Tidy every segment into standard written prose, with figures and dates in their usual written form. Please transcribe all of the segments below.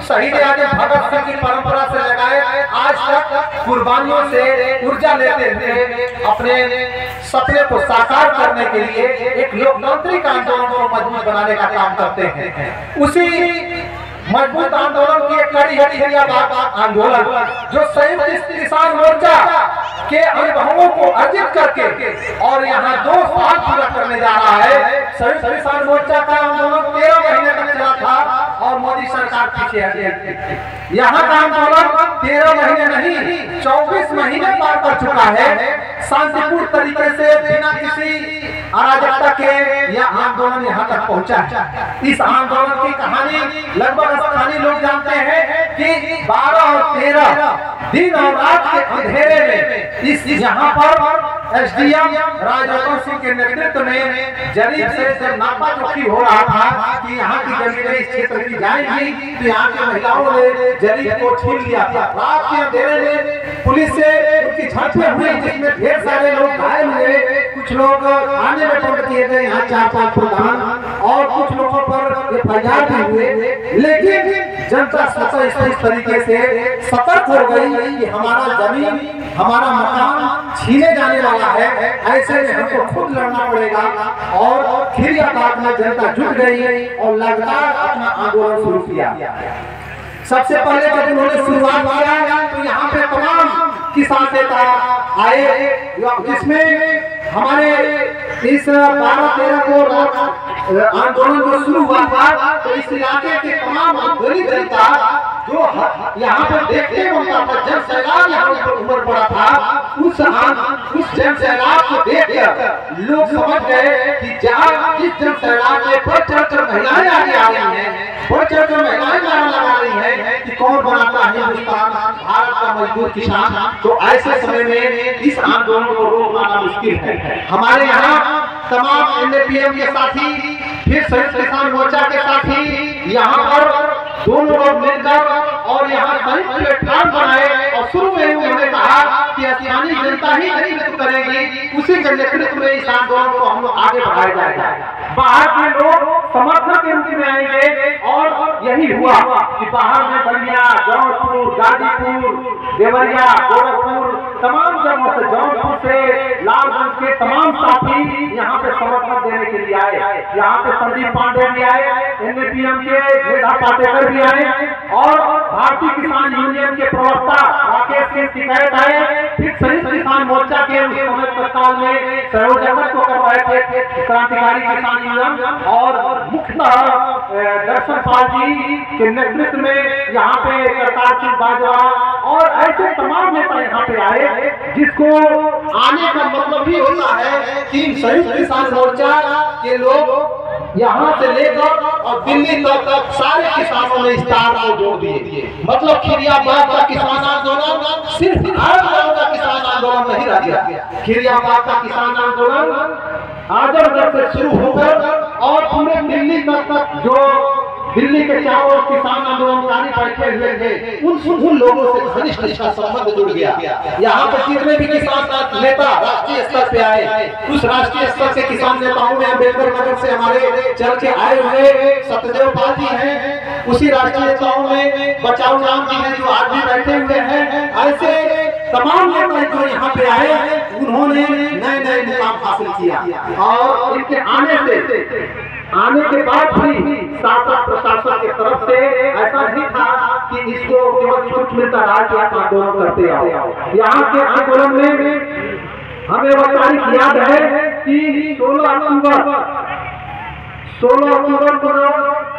शहीद आजम भगत सिंह की परंपरा से लगाए आज तक कुर्बानियों से ऊर्जा लेते हुए अपने सपने को साकार करने के लिए एक लोकतांत्रिक आंदोलन को मजबूत बनाने का काम करते हैं। उसी मजबूत आंदोलन की एक कड़ी है खिरियाबाद आंदोलन, जो संयुक्त किसान मोर्चा के अनुभवों को अर्जित करके और यहाँ 2 साल पूरा करने जा रहा है। संयुक्त किसान मोर्चा का आंदोलन 13 महीने तक चला था और मोदी सरकार पीछे हटी। यहाँ का आंदोलन 13 महीने नहीं 24 महीने पार कर चुका है। शांतिपूर्ण तरीके से बिना किसी अराजकता के यह आंदोलन यहाँ तक पहुँचा है। इस आंदोलन की कहानी लगभग स्थानीय लोग जानते हैं कि 12 और 13 दिन और रात के अंधेरे में इस यहाँ पर एसडीएम राजवंत सिंह के नेतृत्व में जरीब से जब नापा चौकी हो रहा था कि यहाँ की जमीनें इस क्षेत्र की जाएंगी, तो यहाँ की महिलाओं ने जरीब को छीन लिया था। रात के अंधेरे में पुलिस से उनकी झड़पें हुई, जिसमें ढेर सारे लोग घायल हुए, कुछ लोग थाने में बंद किए गए, यहाँ 4-5 प्रधान, और कुछ लोगों पर एफआईआर भी हुए। लेकिन जनता स्वतः इस तरीके से सतर्क हो गई कि हमारा जमीन, हमारा मकान छीने जाने वाला है, ऐसे में हमको खुद लड़ना पड़ेगा। और खिरियाबाद में जनता जुट गई और लगातार अपना आंदोलन शुरू किया। सबसे पहले जब उन्होंने शुरुआत किया तो यहाँ पे तमाम किसान नेता आए, जिसमें हमारे इस 12-13 को आंदोलन जो शुरू हुआ था, तो इस इलाके के तमाम गरीब जनता जो यहाँ पे देखते होता था, जन सैलाब यहाँ पर उमड़ पड़ा था, उस जन सैलाब को देखकर लोग समझ गए कि जहाँ इस जन सैलाब में बढ़ चढ़कर महिलाएं आगे आ रही हैं, बढ़ चढ़कर महिलाएं नारा लगा रही हैं कि कौन बनाता है हिंदुस्तान, भारत का मजदूर किसान, तो ऐसे समय में इस आंदोलन को रोक पाना मुश्किल है। हमारे यहाँ तमाम एनडीपीएम के साथी, फिर संयुक्त किसान मोर्चा के साथी यहाँ पर दोनों लोग मिलकर और यहाँ संयुक्त प्लेटफॉर्म बनाए, और शुरू में उन्होंने कहा कि स्थानीय जनता ही नेतृत्व करेगी, उसी के नेतृत्व में इस आंदोलन को हम लोग आगे बढ़ाया जाएगा। बाहर के लोग समर्थन के रूप में आएंगे, और यही हुआ कि बाहर में बलिया, जौनपुर, गाजीपुर, देवरिया, गोरखपुर, तमाम जगहों से, जौनपुर से, लालगंज के तमाम साथी यहाँ पे समर्थन देने के लिए आए। यहाँ पे संदीप पांडे भी आए, एनडीपीएम के मेधा पाटेकर भी आए, और भारतीय किसान यूनियन के प्रवक्ता राकेश सिंह टिकैत आए, फिर संयुक्त किसान मोर्चा के उस समय तत्काल में संयोजकत्व कर रहे थे क्रांतिकारी किसान यूनियन, और मुख्यतः दर्शन पाल जी के नेतृत्व में यहाँ पे करतार सिंह बाजवा और ऐसे तमाम नेता यहाँ पे आए, जिसको आने का मतलब ही होता है कि संयुक्त किसान मोर्चा के लोग यहाँ से लेकर और दिल्ली तक सारे किसानों ने इस तार को जोड़ दिए। मतलब खिरियाबाद का किसान आंदोलन सिर्फ आजमगढ़ का किसान आंदोलन नहीं रह गया। खिरियाबाद का किसान आंदोलन आजमगढ़ से शुरू होकर और पूरे दिल्ली तक जो दिल्ली के चारों किसान आंदोलनकारी बैठे हुए थे, उन लोगों से घनिष्ठ इसका संबंध जुड़ गया। यहाँ पर जितने भी किसान नेता राष्ट्रीय स्तर पे आए, उस राष्ट्रीय स्तर के किसान नेताओं में अम्बेडकर नगर से हमारे चल के आए हुए सत्यदेव पाल जी हैं, उसी राष्ट्रीय नेताओं में बचाओ राम जी हैं जो आज भी बैठे हुए हैं। ऐसे तमाम नेता जो यहाँ पे आए, उन्होंने नए नए मुकाम हासिल किया, और इनके आने के बाद भी शासन प्रशासन की तरफ से ऐसा नहीं था कि इसको केवल छूट मिलता रहा कि आप आंदोलन करते आओ। यहाँ के आंदोलन में हमें वह तारीख याद है कि 16 अक्टूबर को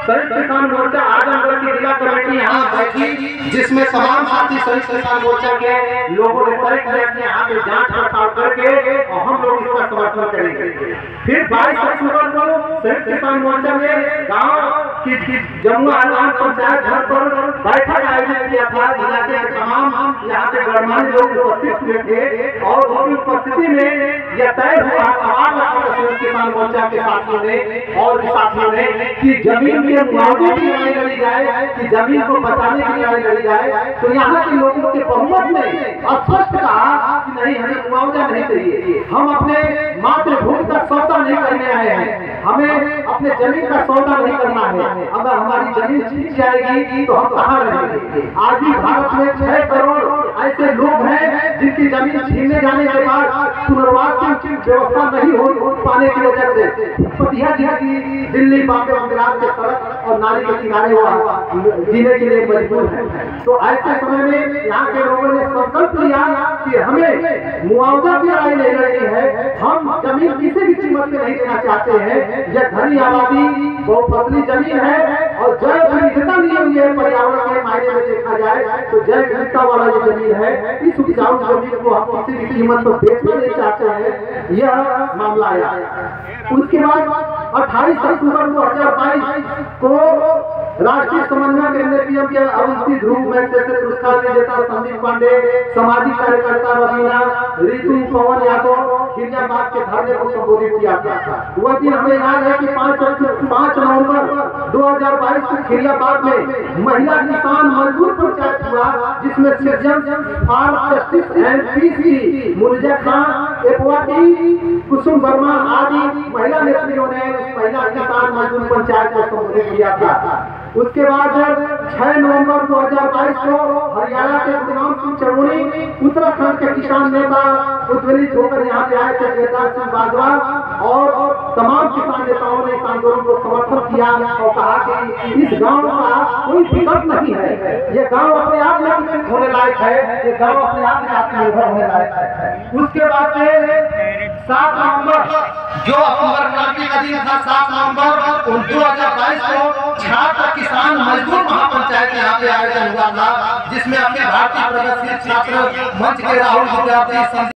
संयुक्त किसान मोर्चा आजमगढ़ की जिला कमेटी यहाँ बैठी, जिसमें तमाम साथी संयुक्त किसान मोर्चा के लोगों ने तय किया कि यहाँ पे जांच पड़ताल करके और हम लोग इसका समर्थन करेंगे। फिर 22 अक्टूबर को संयुक्त किसान मोर्चा ने गाँव की जमुआ पंचायत घर पर बैठक आयोजित किया था। इलाके के तमाम यहाँ के गणमान्य लोग उपस्थित हुए थे और उनकी उपस्थिति में यह तय हुआ सवाल किसान मोर्चा के साथियों ने और साथियों ने कि जमीन के मुआवजे की लड़ाई लड़ी जाए, कि जमीन को बचाने की लड़ाई लड़ी जाए। तो यहाँ के लोगों के बहुमत ने स्पष्ट कहा कि नहीं, हमें मुआवजा नहीं चाहिए, हम अपने मातृभूमि का सौदा नहीं करने आए हैं, हमें अपने जमीन का सौदा नहीं करना है। अगर हमारी जमीन छीन जाएगी तो हम कहाँ रहेंगे। आज भी भारत में 6 करोड़ ऐसे लोग हैं जिनकी जमीन छीनने जाने के बाद पुनर्वास की व्यवस्था नहीं हो पाने की वजह से पतिया की दिल्ली बॉम्बे गुजरात के सड़क और नाली के किनारे हुआ जीने के लिए मजबूर है। तो ऐसे समय में यहाँ के लोगों ने संकल्प लिया कि हमें मुआवजा की लड़ाई नहीं लड़नी है, हम जमीन किसी भी कीमत में नहीं देना चाहते हैं। यह घनी आबादी बहुफसली जमीन है और जैव विविधता ली हुई है। पर्यावरण के मायने में देखा जाए तो जैव विविधता वाला जो जमीन है, इस उपजाऊ जमीन को हम किसी भी कीमत पर बेचना नहीं चाहते हैं, यह मामला आया। उसके बाद 28 अक्टूबर 2022 को राष्ट्रीय समन्वय एनएपीएम के अवंती ध्रुव में से पुरस्कार विजेता संदीप पांडे, सामाजिक कार्यकर्ता रवीना, ऋतु पवन यादव खिरियाबाद के धरने को संबोधित किया था। वह दिन हमें याद है कि 5 नवंबर 2022 को खिरियाबाद में महिला किसान मजदूर पंचायत हुआ, जिसमें citizen for justice and peace की मुर्जा खान, एपवाटी, कुसुम वर्मा आदि महिला नेत्रियों ने उस महिला किसान मजदूर पंचायत को संबोधित किया था। उसके बाद 6 नवंबर 2022 को हरियाणा के गुरनाम सिंह चमोनी उत्तराखंड के किसान नेता उद्वेलित होकर यहाँ पे आए थे। केदार सिंह बाजवाल और तमाम किसान नेताओं ने इस आंदोलन को समर्थन किया और कहा कि इस गांव का कोई विकल्प नहीं है, ये गांव अपने आप में विकसित होने लायक है, ये गांव अपने आप में आत्मनिर्भर होने लायक है। उसके बाद से 7 नवंबर जो अक्टूबर क्रांति का दिन था, 7 नवंबर 2022 को छात्र किसान मजदूर महापंचायत यहाँ पे आयोजन हुआ था, जिसमें अपने भारतीय प्रगतिशील छात्र मंच के राहुल विद्यार्थी